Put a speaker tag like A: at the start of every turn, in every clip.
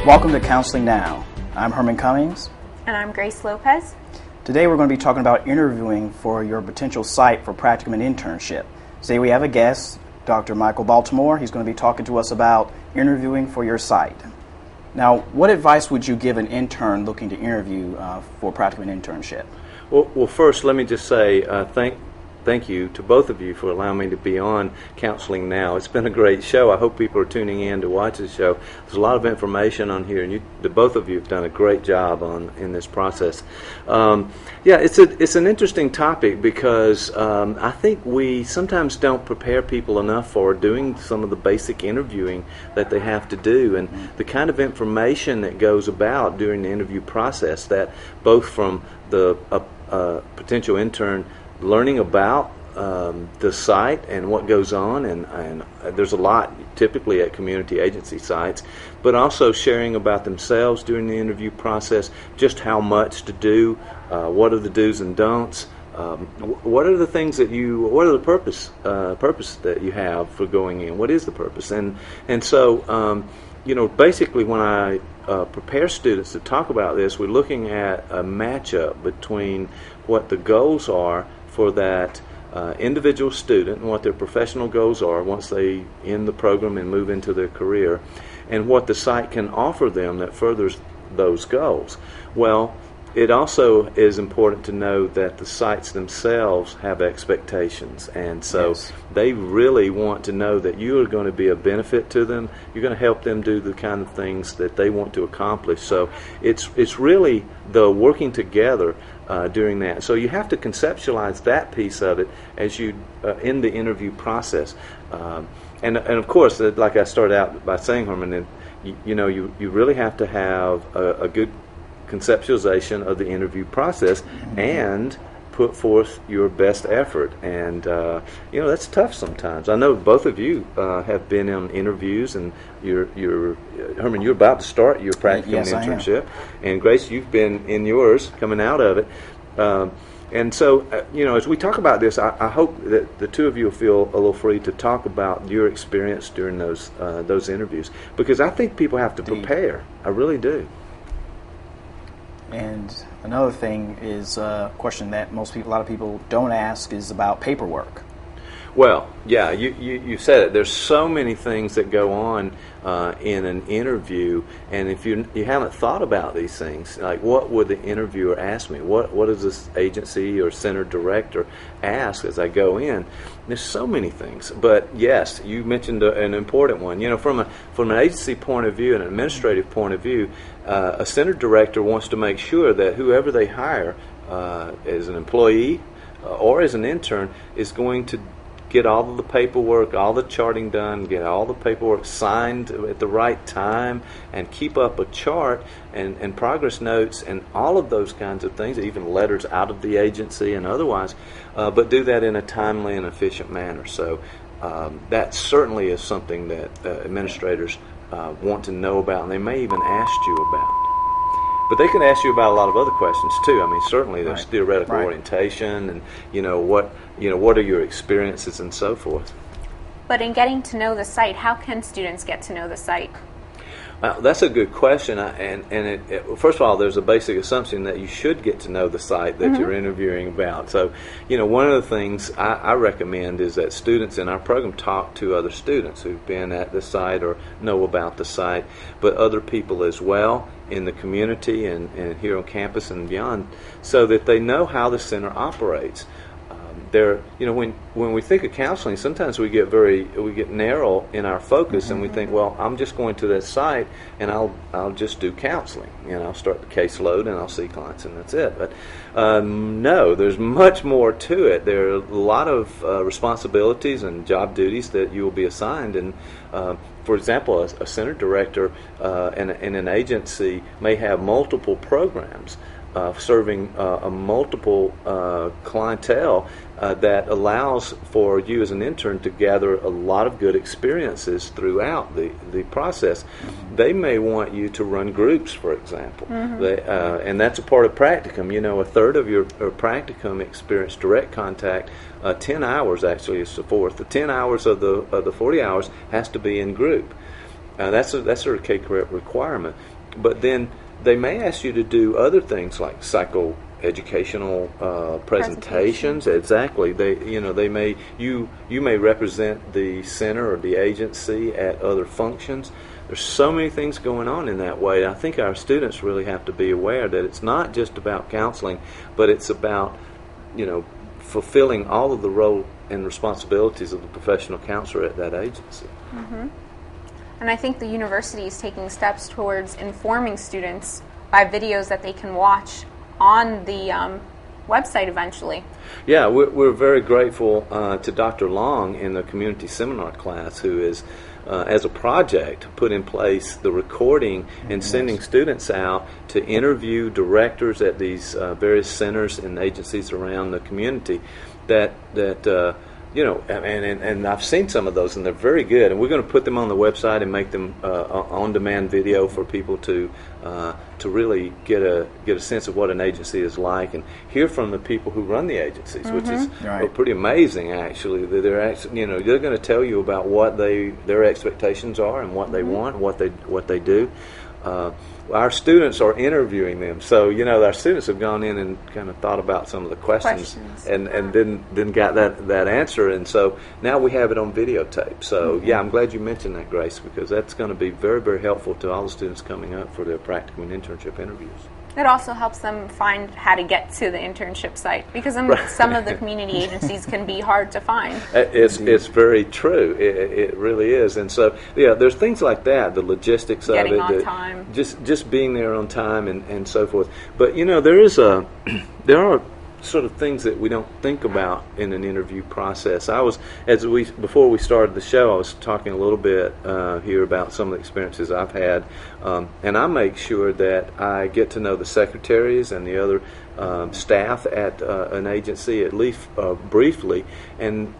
A: Welcome to Counseling Now. I'm Herman Cummings.
B: And I'm Grace Lopez.
A: Today we're going to be talking about interviewing for your potential site for practicum and internship. Today we have a guest, Dr. Michael Baltimore. He's going to be talking to us about interviewing for your site. Now, what advice would you give an intern looking to interview for practicum and internship?
C: Well, first, let me just say thank you to both of you for allowing me to be on Counseling Now. It's been a great show. I hope people are tuning in to watch the show. There's a lot of information on here, and the both of you have done a great job in this process. It's an interesting topic because I think we sometimes don't prepare people enough for doing some of the basic interviewing that they have to do, and the kind of information that goes about during the interview process, that both from the potential intern learning about the site and what goes on, and there's a lot typically at community agency sites, but also sharing about themselves during the interview process, just how much to do, what are the do's and don'ts, what are the things that what are the purpose that you have for going in, what is the purpose, and so basically when I prepare students to talk about this, we're looking at a matchup between what the goals are for that individual student and what their professional goals are once they end the program and move into their career, and what the site can offer them that furthers those goals. Well, it also is important to know that the sites themselves have expectations, and so
A: Yes.
C: They really want to know that you are going to be a benefit to them. You're going to help them do the kind of things that they want to accomplish. So it's really the working together during that. So you have to conceptualize that piece of it as you in the interview process. And of course, like I started out by saying, Herman, you really have to have a good conceptualization of the interview process and put forth your best effort, and that's tough sometimes. I know both of you have been in interviews, and Herman, you're about to start your practicum
A: Yes, I am.
C: internship, and Grace, you've been in yours, coming out of it. And so, as we talk about this, I hope that the two of you will feel a little free to talk about your experience during those interviews, because I think people have to prepare. I really do.
A: And another thing is a question that a lot of people don't ask is about paperwork.
C: Well, yeah, you said it. There's so many things that go on in an interview, and if you haven't thought about these things, like what would the interviewer ask me? What does this agency or center director ask as I go in? There's so many things. But yes, you mentioned an important one. From an agency point of view and an administrative point of view, a center director wants to make sure that whoever they hire as an employee or as an intern is going to get all of the paperwork, all the charting done, get all the paperwork signed at the right time, and keep up a chart and progress notes and all of those kinds of things, even letters out of the agency and otherwise, but do that in a timely and efficient manner. So that certainly is something that administrators want to know about, and they may even ask you about. But they can ask you about a lot of other questions too. I mean, certainly there's
A: Right.
C: theoretical
A: Right.
C: orientation, and what are your experiences and so forth.
B: But in getting to know the site, how can students get to know the site?
C: Well, that's a good question, first of all, there's a basic assumption that you should get to know the site that you're interviewing about. So, one of the things I recommend is that students in our program talk to other students who've been at the site or know about the site, but other people as well in the community and here on campus and beyond, so that they know how the center operates. When we think of counseling, sometimes we get narrow in our focus, and we think, well, I'm just going to that site and I'll just do counseling. I'll start the caseload and I'll see clients and that's it. But no, there's much more to it. There are a lot of responsibilities and job duties that you will be assigned, and for example, a center director in an agency may have multiple programs serving a multiple clientele that allows for you as an intern to gather a lot of good experiences throughout the process. They may want you to run groups, for example, and that's a part of practicum. A third of your practicum experience, direct contact, 10 hours actually is the fourth. The 10 hours of the 40 hours has to be in group. That's a key requirement. but then they may ask you to do other things like psychoeducational presentations. Exactly. They may you may represent the center or the agency at other functions. There's so many things going on in that way. I think our students really have to be aware that it's not just about counseling, but it's about, fulfilling all of the role and responsibilities of the professional counselor at that agency.
B: Mm-hmm. And I think the university is taking steps towards informing students by videos that they can watch on the website eventually.
C: Yeah, we're very grateful to Dr. Long in the community seminar class, who is, as a project, put in place the recording and sending students out to interview directors at these various centers and agencies around the community and I've seen some of those, and they're very good. And we're going to put them on the website and make them on-demand video for people to really get a sense of what an agency is like, and hear from the people who run the agencies, which is pretty amazing, actually. They're actually, they're going to tell you about what their expectations are and what they want, what they do. Our students are interviewing them, so our students have gone in and kind of thought about some of the questions. and then got that answer, and so now we have it on videotape. So I'm glad you mentioned that, Grace, because that's going to be very, very helpful to all the students coming up for their practicum and internship interviews.
B: It also helps them find how to get to the internship site, because some of the community agencies can be hard to find.
C: It's very true. It really is. And so, there's things like that, the logistics of it.
B: Getting on time.
C: Just being there on time and so forth. But, there are sort of things that we don't think about in an interview process. Before we started the show, I was talking a little bit here about some of the experiences I've had, and I make sure that I get to know the secretaries and the other staff at an agency, at least briefly, and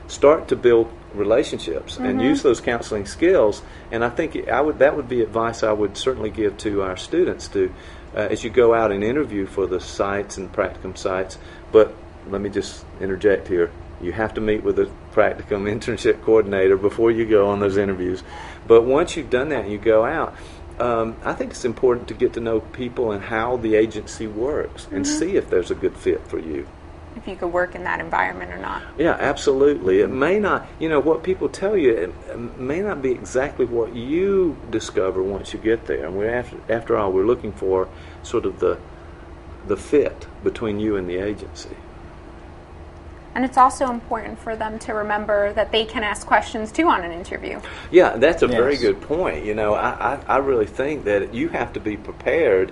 C: start to build relationships and use those counseling skills. And I think that would be advice I would certainly give to our students to. As you go out and interview for the sites and practicum sites. But let me just interject here. You have to meet with a practicum internship coordinator before you go on those interviews. But once you've done that and you go out, I think it's important to get to know people and how the agency works and see if there's a good fit for you.
B: If you could work in that environment or not.
C: Yeah, absolutely. It may not, what people tell you, it may not be exactly what you discover once you get there. And after all, we're looking for sort of the fit between you and the agency.
B: And it's also important for them to remember that they can ask questions too on an interview.
C: Yeah, that's a very good point. I really think that you have to be prepared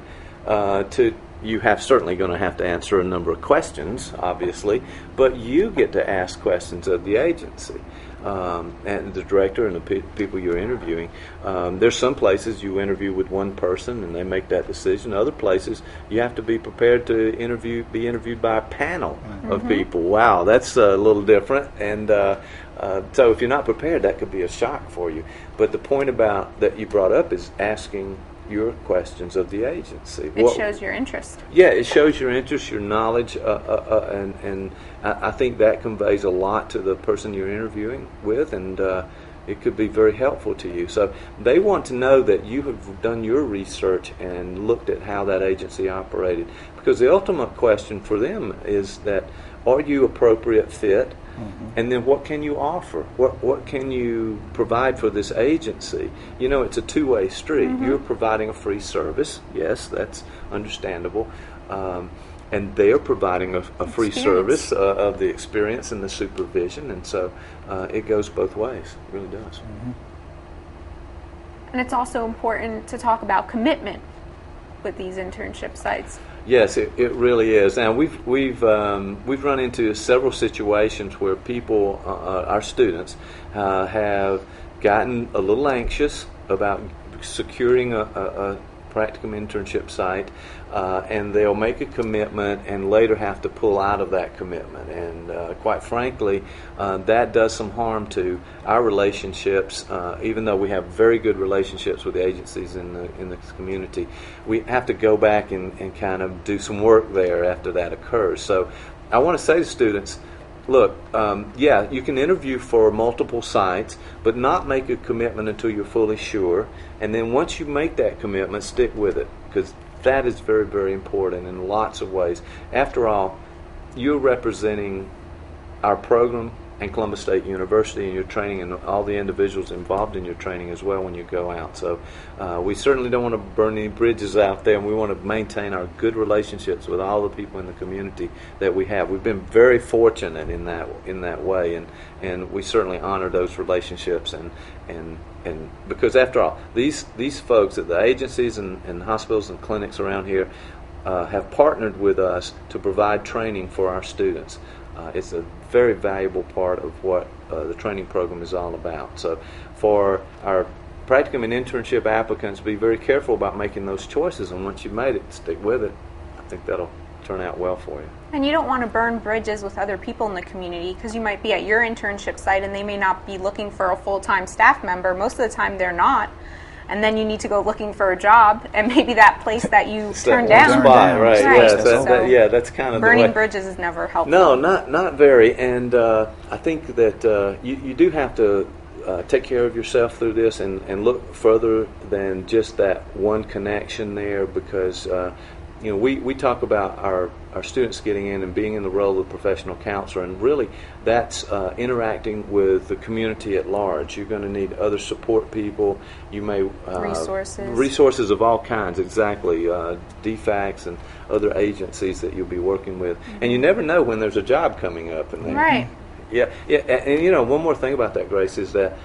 C: you have certainly going to have to answer a number of questions, obviously, but you get to ask questions of the agency and the director and the people you're interviewing. There's some places you interview with one person and they make that decision. Other places you have to be prepared to be interviewed by a panel of people. Wow, that's a little different. And so if you're not prepared, that could be a shock for you. But the point that you brought up is asking your questions of the agency.
B: It shows your interest.
C: Yeah, it shows your interest, your knowledge, and I think that conveys a lot to the person you're interviewing with, and it could be very helpful to you. So they want to know that you have done your research and looked at how that agency operated, because the ultimate question for them is that, are you appropriate fit? And then what can you offer? What can you provide for this agency? It's a two-way street. You're providing a free service. Yes, that's understandable. And they're providing a free service of the experience and the supervision. And so it goes both ways. It really does.
B: And it's also important to talk about commitment with these internship sites.
C: Yes, it really is. Now we've run into several situations where people, our students, have gotten a little anxious about securing a practicum internship site, and they'll make a commitment and later have to pull out of that commitment. And quite frankly, that does some harm to our relationships. Even though we have very good relationships with the agencies in the community, we have to go back and kind of do some work there after that occurs. So I want to say to students, look, yeah, you can interview for multiple sites, but not make a commitment until you're fully sure. And then once you make that commitment, stick with it, because that is very, very important in lots of ways. After all, you're representing our program and Columbus State University and your training and all the individuals involved in your training as well when you go out. So we certainly don't want to burn any bridges out there, and we want to maintain our good relationships with all the people in the community that we have. We've been very fortunate in that way, and we certainly honor those relationships and because after all, these folks at the agencies and hospitals and clinics around here have partnered with us to provide training for our students. It's a very valuable part of what the training program is all about. So for our practicum and internship applicants, be very careful about making those choices, and once you've made it, stick with it. I think that'll turn out well for you.
B: And you don't want to burn bridges with other people in the community, because you might be at your internship site and they may not be looking for a full-time staff member. Most of the time they're not. And then you need to go looking for a job, and maybe that place that you turned down.
C: Spot, right?
B: Right.
C: Yes, that's kind of
B: burning
C: the way.
B: bridges is never helpful.
C: No, not very. And I think that you do have to take care of yourself through this and look further than just that one connection there, because we talk about our students getting in and being in the role of professional counselor, and really that's interacting with the community at large. You're going to need other support people. You may resources of all kinds, exactly, DFACs and other agencies that you'll be working with. Mm-hmm. And you never know when there's a job coming up.
B: Right.
C: Yeah, and one more thing about that, Grace, is that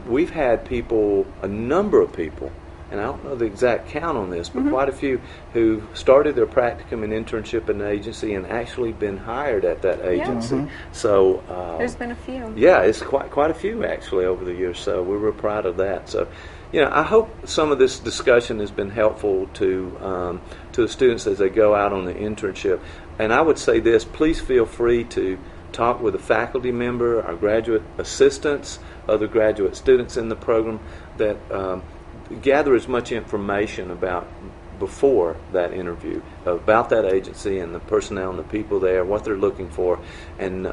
C: we've had a number of people, and I don't know the exact count on this, but mm-hmm. quite a few who started their practicum and internship in an agency and actually been hired at that agency.
B: Yeah.
C: Mm-hmm. So
B: there's been a few.
C: Yeah, it's quite a few actually over the years. So we're real proud of that. So, I hope some of this discussion has been helpful to the students as they go out on the internship. And I would say this: please feel free to talk with a faculty member, our graduate assistants, other graduate students in the program, that gather as much information about before that interview about that agency and the personnel and the people there, what they're looking for, and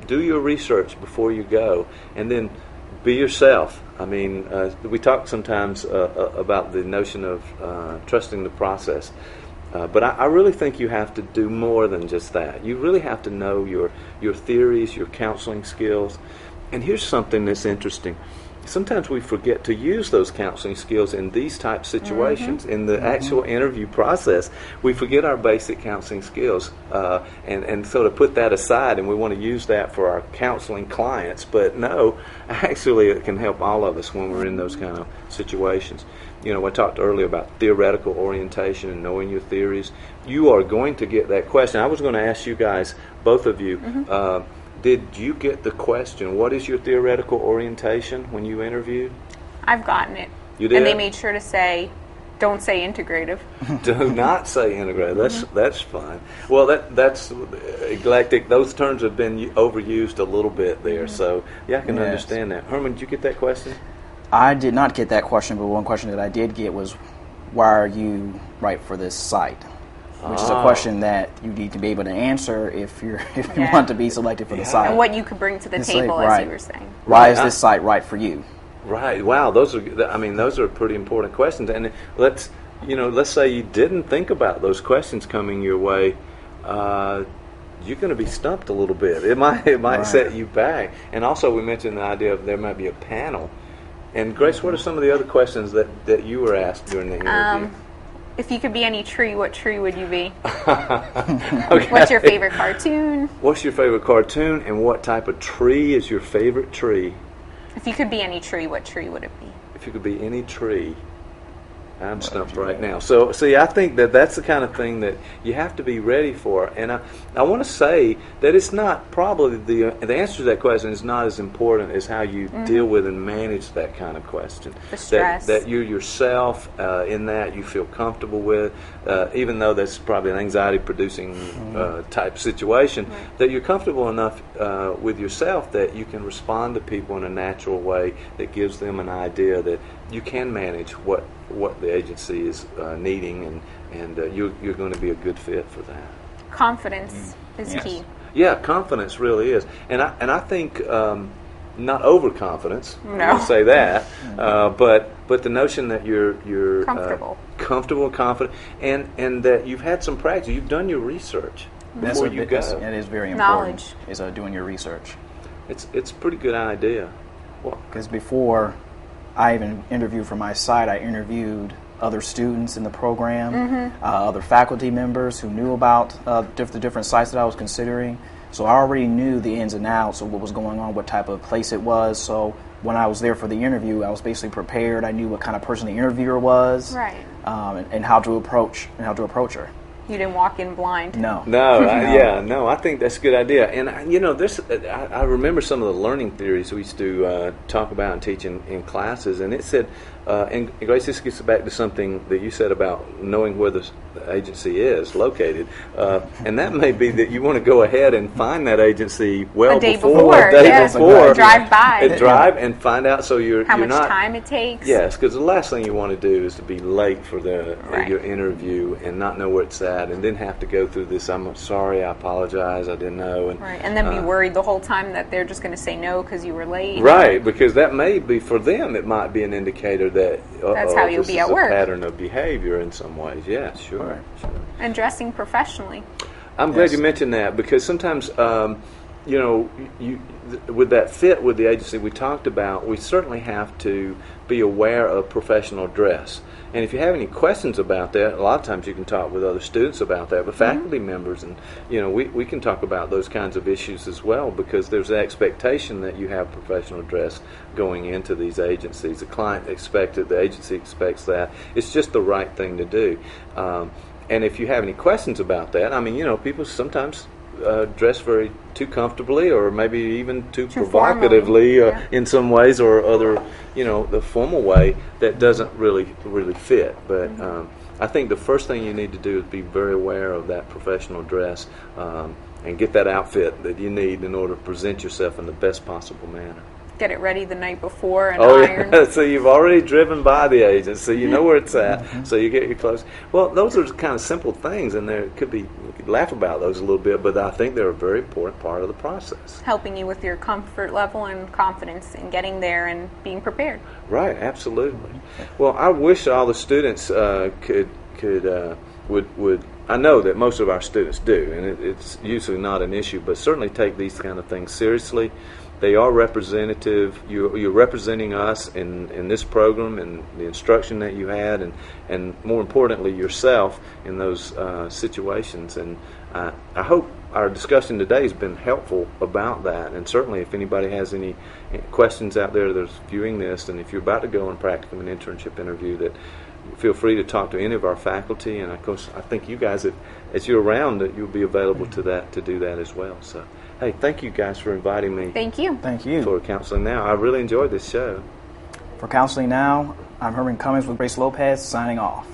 C: do your research before you go, and then be yourself. I mean, we talk sometimes about the notion of trusting the process. But I really think you have to do more than just that. You really have to know your theories, your counseling skills. And here's something that's interesting. Sometimes we forget to use those counseling skills in these type situations. Mm-hmm. In the mm-hmm. actual interview process, we forget our basic counseling skills and sort of put that aside, and we want to use that for our counseling clients. But no, actually it can help all of us when we're in those kind of situations. I talked earlier about theoretical orientation and knowing your theories. You are going to get that question. I was going to ask you guys, both of you, mm-hmm. Did you get the question, what is your theoretical orientation, when you interviewed? I've gotten it. You did?
B: And they made sure to say, don't say integrative.
C: Do not say integrative. That's fine. Well, that's eclectic. Those terms have been overused a little bit there. Mm-hmm. So, yeah, I can understand that. Herman, did you get that question?
A: I did not get that question, but one question that I did get was, why are you right for this site? Which is a question that you need to be able to answer if you want to be selected for the site.
B: And what you could bring to the table, as you were saying.
A: Why is this site right for you?
C: Right. Wow. Those are pretty important questions. And let's say you didn't think about those questions coming your way. You're going to be stumped a little bit. It might set you back. And also, we mentioned the idea of there might be a panel. And Grace, what are some of the other questions that you were asked during the interview?
B: If you could be any tree, what tree would you be?
C: Okay.
B: What's your favorite cartoon?
C: What's your favorite cartoon, and what type of tree is your favorite tree?
B: If you could be any tree, what tree would it be?
C: If you could be any tree. I'm stumped right now. So, see, I think that's the kind of thing that you have to be ready for. And I want to say that it's not probably the answer to that question is not as important as how you mm-hmm. deal with and manage that kind of question.
B: The stress.
C: That you yourself in that you feel comfortable with, even though that's probably an anxiety-producing mm-hmm. Type situation, mm-hmm. that you're comfortable enough with yourself that you can respond to people in a natural way that gives them an idea that you can manage what the agency is needing, and you're going to be a good fit for that.
B: Confidence is key.
C: Yeah, confidence really is, and I think not overconfidence.
B: No.
C: I'm going to say that, but the notion that you're comfortable, confident, and that you've had some practice, you've done your research before you go.
A: It is very important.
B: Knowledge
A: is doing your research.
C: It's a pretty good idea. Well,
A: because before I even interviewed for my site, I interviewed other students in the program, other faculty members who knew about the different sites that I was considering. So I already knew the ins and outs of what was going on, what type of place it was. So when I was there for the interview, I was basically prepared. I knew what kind of person the interviewer was,
B: right,
A: and how to approach her.
B: You didn't walk in blind.
A: No.
C: I think that's a good idea. And I remember some of the learning theories we used to talk about and teach in classes, and it said, and Grace, this gets back to something that you said about knowing where the agency is located, and that may be that you want to go ahead and find that agency
B: a day
C: before,
B: drive by,
C: drive and find out, so you're
B: how
C: you're
B: much
C: not,
B: time it takes.
C: Yes, because the last thing you want to do is to be late for your interview and not know where it's at, and then have to go through this. I'm sorry, I apologize, I didn't know,
B: and then be worried the whole time that they're just going to say no because you were late.
C: Right, because that may be for them. It might be an indicator that
B: that's how you'll be at work.
C: A pattern of behavior in some ways. Yeah, sure.
B: And dressing professionally.
C: I'm glad you mentioned that, because sometimes, you with that fit with the agency we talked about, we certainly have to be aware of professional dress. And if you have any questions about that, a lot of times you can talk with other students about that, but faculty members, and we can talk about those kinds of issues as well, because there's an expectation that you have professional dress going into these agencies. The client expects it, the agency expects that. It's just the right thing to do. And if you have any questions about that, people sometimes dress too comfortably, or maybe even too provocatively in some ways, or other, the formal way that doesn't really fit. But I think the first thing you need to do is be very aware of that professional dress, and get that outfit that you need in order to present yourself in the best possible manner.
B: Get it ready the night before and iron.
C: Yeah. So you've already driven by the agent, so you know where it's at. So you get your clothes. Well, those are kind of simple things, and we could laugh about those a little bit, but I think they're a very important part of the process.
B: Helping you with your comfort level and confidence in getting there and being prepared.
C: Right, absolutely. Well, I wish all the students would. I know that most of our students do, and it's usually not an issue, but certainly take these kind of things seriously. They are representative. You're representing us in this program and the instruction that you had, and more importantly, yourself in those situations. And I hope our discussion today has been helpful about that. And certainly, if anybody has any questions out there that's viewing this, and if you're about to go on practicum and internship interview, that feel free to talk to any of our faculty. And of course, I think you guys, as you're around, that you'll be available to do that as well. So. Hey, thank you guys for inviting me.
B: Thank you.
A: Thank you.
C: For Counseling Now. I really enjoyed this show.
A: For Counseling Now, I'm Herman Cummings with Grace Lopez, signing off.